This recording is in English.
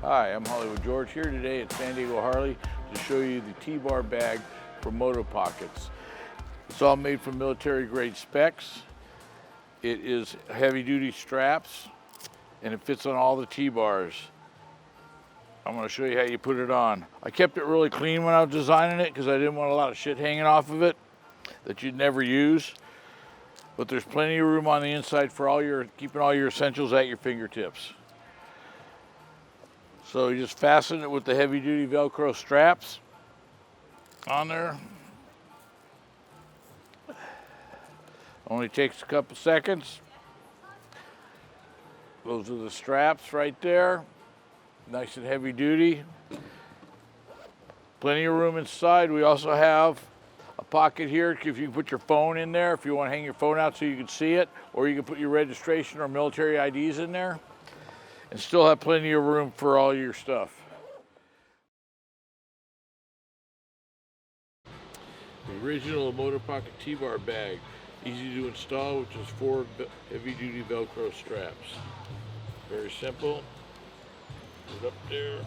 Hi, I'm Hollywood George here today at San Diego Harley to show you the T-Bar bag from Moto Pockets. It's all made from military grade specs. It is heavy duty straps and it fits on all the T-bars. I'm going to show you how you put it on. I kept it really clean when I was designing it because I didn't want a lot of shit hanging off of it that you'd never use. But there's plenty of room on the inside for keeping all your essentials at your fingertips. So you just fasten it with the heavy duty Velcro straps on there. Only takes a couple seconds. Those are the straps right there. Nice and heavy duty. Plenty of room inside. We also have a pocket here if you can put your phone in there, if you want to hang your phone out so you can see it, or you can put your registration or military IDs in there and still have plenty of room for all your stuff. The original Moto Pocket T-Bar Bag. Easy to install, which is 4 heavy-duty Velcro straps. Very simple. Put it up there.